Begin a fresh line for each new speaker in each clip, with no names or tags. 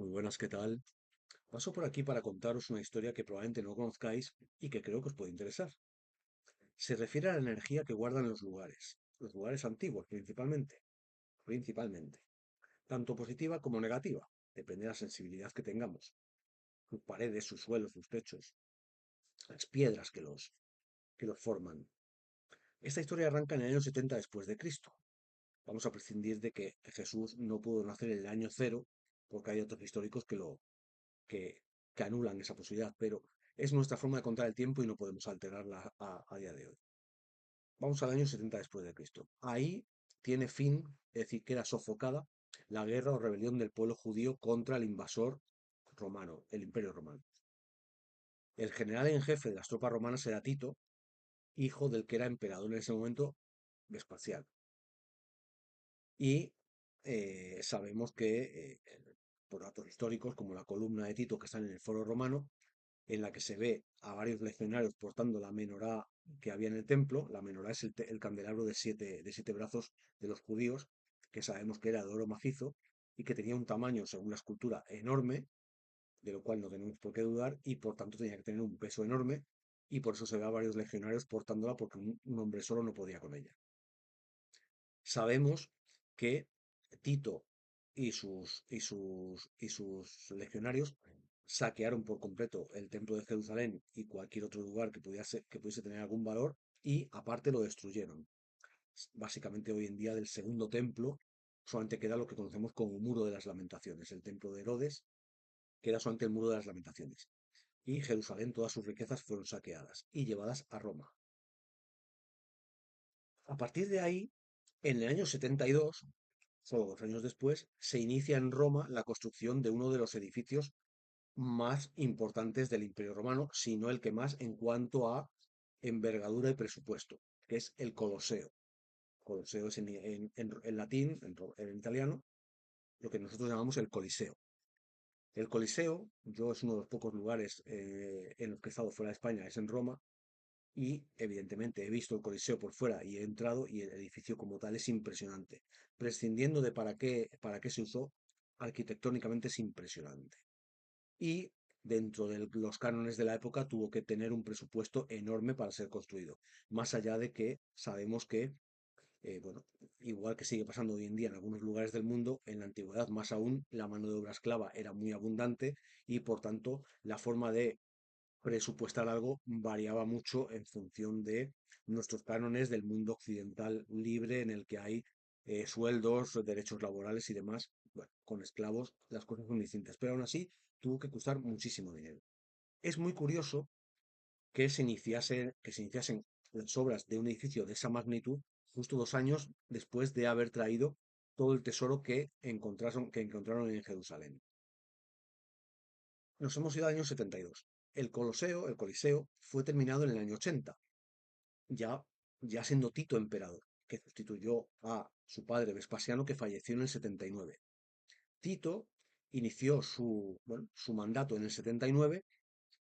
Muy buenas, ¿qué tal? Paso por aquí para contaros una historia que probablemente no conozcáis y que creo que os puede interesar. Se refiere a la energía que guardan los lugares antiguos principalmente, tanto positiva como negativa, depende de la sensibilidad que tengamos, sus paredes, sus suelos, sus techos, las piedras que los forman. Esta historia arranca en el año 70 después de Cristo. Vamos a prescindir de que Jesús no pudo nacer en el año cero, porque hay otros históricos que, que anulan esa posibilidad, pero es nuestra forma de contar el tiempo y no podemos alterarla a día de hoy. Vamos al año 70 después de Cristo. Ahí tiene fin, es decir, queda sofocada la guerra o rebelión del pueblo judío contra el invasor romano, el Imperio Romano. El general en jefe de las tropas romanas era Tito, hijo del que era emperador en ese momento, Vespasiano. Y sabemos que, por datos históricos, como la columna de Tito que está en el Foro Romano, en la que se ve a varios legionarios portando la menorá que había en el templo. La menorá es el candelabro de siete brazos de los judíos, que sabemos que era de oro macizo y que tenía un tamaño, según la escultura, enorme, de lo cual no tenemos por qué dudar, y por tanto tenía que tener un peso enorme, y por eso se ve a varios legionarios portándola, porque un hombre solo no podía con ella. Sabemos que Tito y sus legionarios saquearon por completo el templo de Jerusalén y cualquier otro lugar que pudiese tener algún valor, y aparte lo destruyeron. Básicamente hoy en día del segundo templo solamente queda lo que conocemos como Muro de las Lamentaciones. El templo de Herodes queda solamente el Muro de las Lamentaciones. Y Jerusalén, todas sus riquezas fueron saqueadas y llevadas a Roma. A partir de ahí, en el año 72, solo 2 años después, se inicia en Roma la construcción de uno de los edificios más importantes del Imperio Romano, si no el que más en cuanto a envergadura y presupuesto, que es el Coloseo. Coloseo es en latín, en italiano, lo que nosotros llamamos el Coliseo. El Coliseo, yo es uno de los pocos lugares en los que he estado fuera de España, es en Roma, y evidentemente he visto el Coliseo por fuera y he entrado y el edificio como tal es impresionante. Prescindiendo de para qué se usó, arquitectónicamente es impresionante. Y dentro de los cánones de la época tuvo que tener un presupuesto enorme para ser construido. Más allá de que sabemos que, bueno, igual que sigue pasando hoy en día en algunos lugares del mundo, en la antigüedad más aún la mano de obra esclava era muy abundante y por tanto la forma de presupuestar algo variaba mucho en función de nuestros cánones del mundo occidental libre en el que hay sueldos, derechos laborales y demás. Bueno, con esclavos las cosas son distintas, pero aún así tuvo que costar muchísimo dinero. Es muy curioso que se iniciasen las obras de un edificio de esa magnitud justo 2 años después de haber traído todo el tesoro que encontraron en Jerusalén. Nos hemos ido al año 72. El Coliseo fue terminado en el año 80, ya, ya siendo Tito emperador, que sustituyó a su padre Vespasiano, que falleció en el 79. Tito inició su mandato en el 79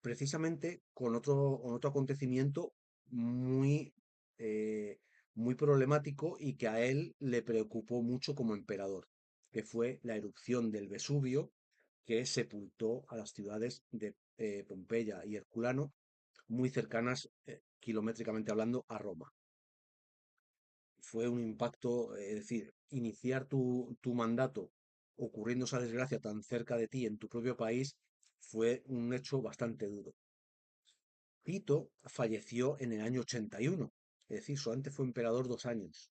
precisamente con otro acontecimiento muy, eh, muy problemático y que a él le preocupó mucho como emperador, que fue la erupción del Vesubio, que sepultó a las ciudades de Pompeya y Herculano, muy cercanas, kilométricamente hablando, a Roma. Fue un impacto, es decir, iniciar tu mandato ocurriendo esa desgracia tan cerca de ti en tu propio país fue un hecho bastante duro. Tito falleció en el año 81, es decir, solamente fue emperador 2 años,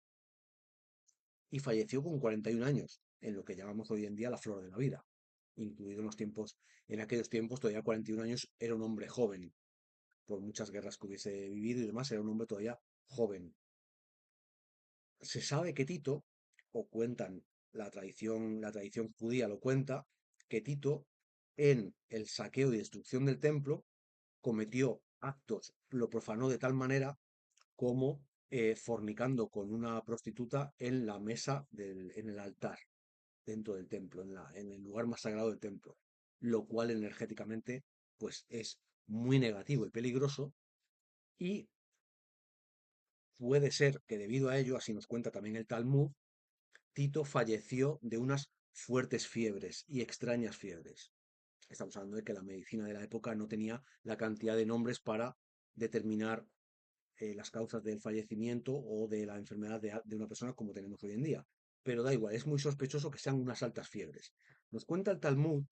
y falleció con 41 años, en lo que llamamos hoy en día la flor de la vida, incluido en aquellos tiempos todavía 41 años era un hombre joven, por muchas guerras que hubiese vivido y demás, era un hombre todavía joven. Se sabe que Tito, o cuentan, la tradición judía lo cuenta, que Tito, en el saqueo y destrucción del templo, cometió actos, lo profanó de tal manera como fornicando con una prostituta en la mesa en el altar, dentro del templo, en el lugar más sagrado del templo, lo cual energéticamente pues es muy negativo y peligroso, y puede ser que debido a ello, así nos cuenta también el Talmud, Tito falleció de unas fuertes fiebres y extrañas fiebres. Estamos hablando de que la medicina de la época no tenía la cantidad de nombres para determinar las causas del fallecimiento o de la enfermedad de una persona como tenemos hoy en día. Pero da igual, es muy sospechoso que sean unas altas fiebres. Nos cuenta el Talmud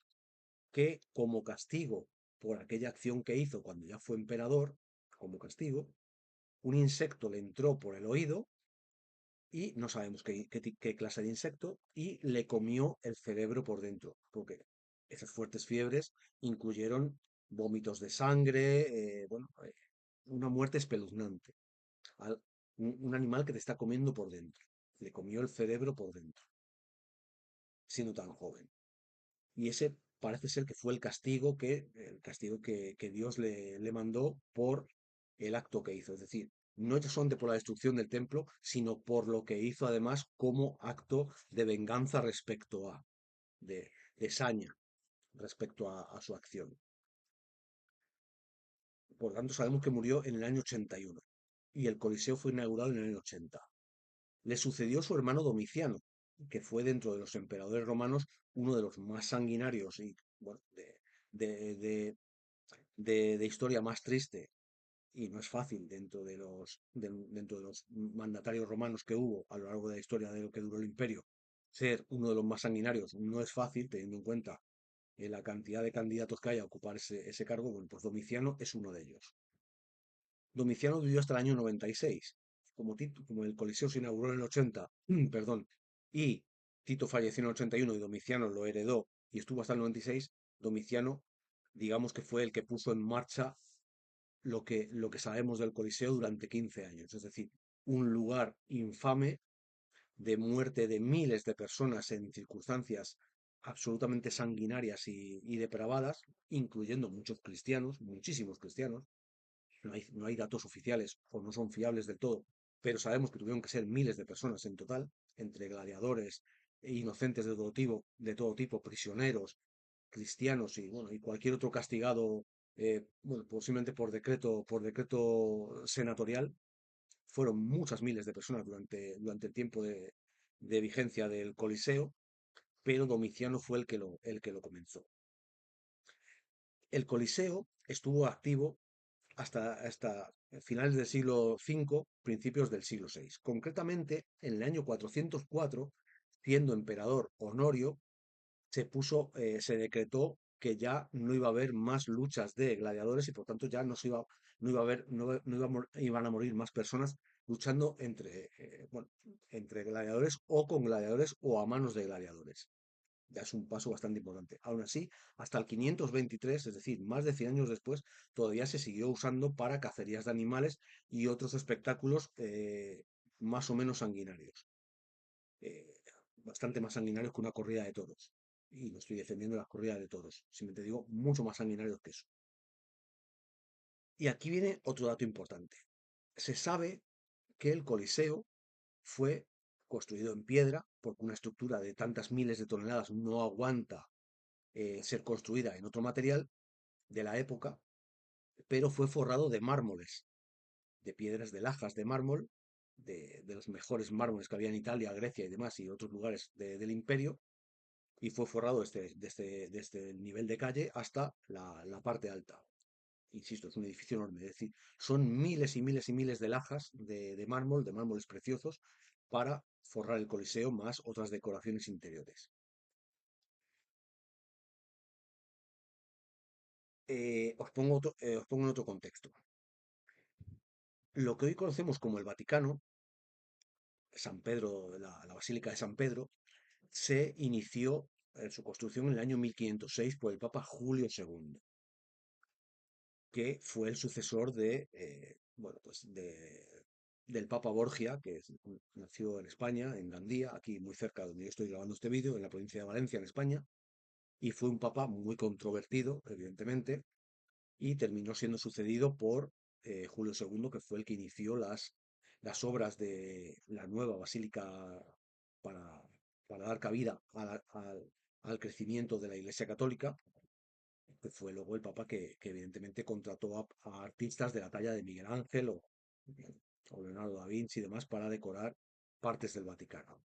que como castigo por aquella acción que hizo cuando ya fue emperador, como castigo, un insecto le entró por el oído y no sabemos qué clase de insecto y le comió el cerebro por dentro, porque esas fuertes fiebres incluyeron vómitos de sangre, bueno, una muerte espeluznante. Un animal que te está comiendo por dentro. Le comió el cerebro por dentro, siendo tan joven. Y ese parece ser que fue el castigo que Dios le mandó por el acto que hizo. Es decir, no solamente por la destrucción del templo, sino por lo que hizo además como acto de venganza respecto de saña respecto a su acción. Por lo tanto, sabemos que murió en el año 81 y el Coliseo fue inaugurado en el año 80. Le sucedió su hermano Domiciano, que fue dentro de los emperadores romanos uno de los más sanguinarios y bueno, de, de- de historia más triste. Y no es fácil dentro de los mandatarios romanos que hubo a lo largo de la historia de lo que duró el imperio. Ser uno de los más sanguinarios no es fácil, teniendo en cuenta la cantidad de candidatos que hay a ocupar ese cargo. Bueno, pues Domiciano es uno de ellos. Domiciano vivió hasta el año 96. Como el Coliseo se inauguró en el 80, perdón, y Tito falleció en el 81 y Domiciano lo heredó y estuvo hasta el 96, Domiciano, digamos que fue el que puso en marcha lo que sabemos del Coliseo durante 15 años. Es decir, un lugar infame de muerte de miles de personas en circunstancias absolutamente sanguinarias y depravadas, incluyendo muchos cristianos, muchísimos cristianos. No hay datos oficiales o no son fiables del todo, pero sabemos que tuvieron que ser miles de personas en total, entre gladiadores e inocentes de todo tipo, prisioneros, cristianos y bueno, y cualquier otro castigado, bueno, posiblemente por decreto senatorial. Fueron muchas miles de personas durante el tiempo de vigencia del Coliseo, pero Domiciano fue el que lo comenzó. El Coliseo estuvo activo hasta finales del siglo V, principios del siglo VI. Concretamente, en el año 404, siendo emperador Honorio, se decretó que ya no iba a haber más luchas de gladiadores y por tanto ya no iba a haber, iban a morir más personas luchando bueno, entre gladiadores o con gladiadores o a manos de gladiadores. Ya es un paso bastante importante. Aún así, hasta el 523, es decir, más de 100 años después, todavía se siguió usando para cacerías de animales y otros espectáculos más o menos sanguinarios. eh, Bastante más sanguinarios que una corrida de toros. Y no estoy defendiendo las corridas de toros, simplemente digo mucho más sanguinarios que eso. Y aquí viene otro dato importante. Se sabe que el Coliseo fue construido en piedra, porque una estructura de tantas miles de toneladas no aguanta ser construida en otro material de la época, pero fue forrado de mármoles, de piedras de lajas de mármol, de los mejores mármoles que había en Italia, Grecia y demás, y otros lugares del imperio, y fue forrado desde el nivel de calle hasta la parte alta. Insisto, es un edificio enorme, es decir, son miles y miles y miles de lajas de mármol, de mármoles preciosos, para forrar el Coliseo, más otras decoraciones interiores. Os pongo en otro contexto. Lo que hoy conocemos como el Vaticano, San Pedro, la Basílica de San Pedro, se inició en su construcción en el año 1506 por el Papa Julio II, que fue el sucesor bueno, pues del Papa Borgia, que nació en España, en Gandía, aquí muy cerca de donde yo estoy grabando este vídeo, en la provincia de Valencia, en España, y fue un papa muy controvertido, evidentemente, y terminó siendo sucedido por Julio II, que fue el que inició las obras de la nueva basílica para, para dar cabida al crecimiento de la Iglesia Católica, que fue luego el Papa que evidentemente contrató a artistas de la talla de Miguel Ángel o Leonardo da Vinci y demás para decorar partes del Vaticano.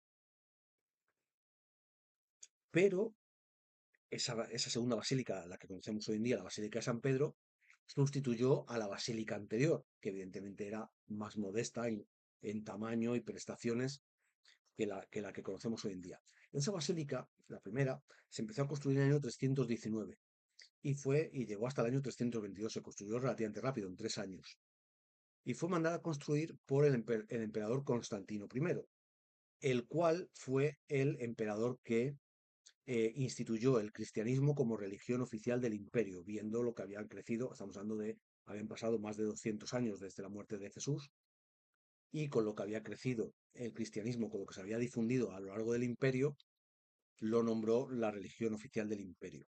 Pero esa segunda basílica, la que conocemos hoy en día, la Basílica de San Pedro, sustituyó a la basílica anterior, que evidentemente era más modesta en tamaño y prestaciones que la que conocemos hoy en día. Esa basílica, la primera, se empezó a construir en el año 319 y llegó hasta el año 322. Se construyó relativamente rápido, en 3 años. Y fue mandada a construir por el emperador Constantino I, el cual fue el emperador que instituyó el cristianismo como religión oficial del imperio, viendo lo que habían crecido. Estamos hablando habían pasado más de 200 años desde la muerte de Jesús, y con lo que había crecido el cristianismo, con lo que se había difundido a lo largo del imperio, lo nombró la religión oficial del imperio.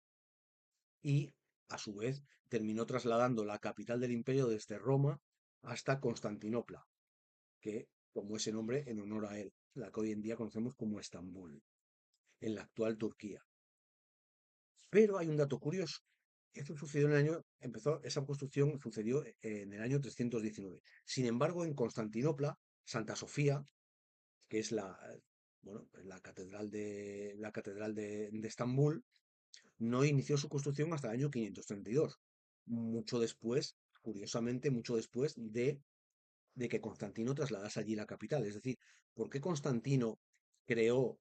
Y, a su vez, terminó trasladando la capital del imperio desde Roma hasta Constantinopla, que tomó ese nombre en honor a él, la que hoy en día conocemos como Estambul, en la actual Turquía. Pero hay un dato curioso. Esto sucedió esa construcción sucedió en el año 319. Sin embargo, en Constantinopla, Santa Sofía, que es bueno, la catedral de Estambul, no inició su construcción hasta el año 532, mucho después, curiosamente, mucho después de que Constantino trasladase allí la capital. Es decir, ¿por qué Constantino creó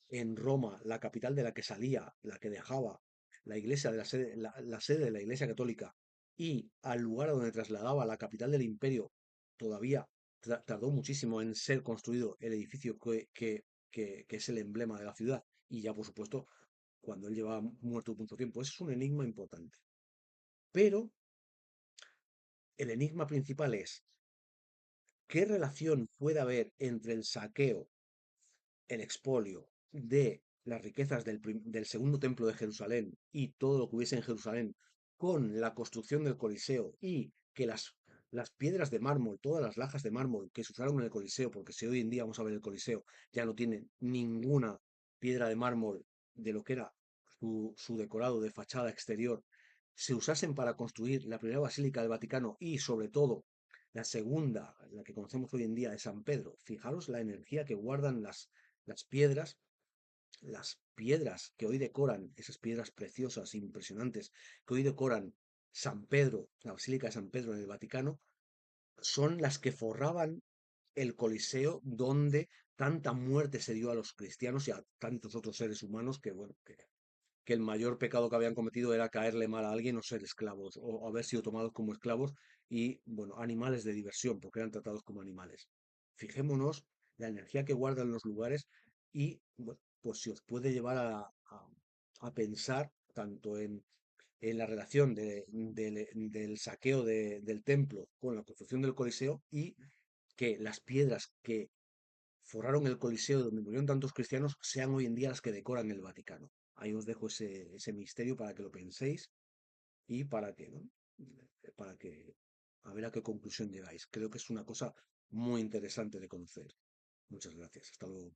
en Roma la capital de la que salía, la que dejaba la iglesia de la sede de la Iglesia Católica, y al lugar a donde trasladaba la capital del imperio todavía tardó muchísimo en ser construido el edificio que es el emblema de la ciudad? Y ya, por supuesto, cuando él llevaba muerto mucho tiempo. Ese es un enigma importante. Pero el enigma principal es: ¿qué relación puede haber entre el saqueo, el expolio de las riquezas del segundo templo de Jerusalén y todo lo que hubiese en Jerusalén con la construcción del Coliseo, y que las piedras de mármol, todas las lajas de mármol que se usaron en el Coliseo? Porque si hoy en día vamos a ver el Coliseo, ya no tiene ninguna piedra de mármol de lo que era su decorado de fachada exterior, se usasen para construir la primera basílica del Vaticano y, sobre todo, la segunda, la que conocemos hoy en día, de San Pedro. Fijaros la energía que guardan las piedras, las piedras que hoy decoran, esas piedras preciosas, impresionantes, que hoy decoran San Pedro, la Basílica de San Pedro en el Vaticano, son las que forraban el Coliseo, donde tanta muerte se dio a los cristianos y a tantos otros seres humanos, que, bueno, que el mayor pecado que habían cometido era caerle mal a alguien o ser esclavos, o haber sido tomados como esclavos y, bueno, animales de diversión, porque eran tratados como animales. Fijémonos la energía que guardan los lugares y, bueno, pues si os puede llevar a pensar tanto en la relación del saqueo del templo con la construcción del Coliseo, y que las piedras que forraron el Coliseo donde murieron tantos cristianos sean hoy en día las que decoran el Vaticano. Ahí os dejo ese misterio para que lo penséis y para que, ¿no? Para que, a ver a qué conclusión llegáis. Creo que es una cosa muy interesante de conocer. Muchas gracias. Hasta luego.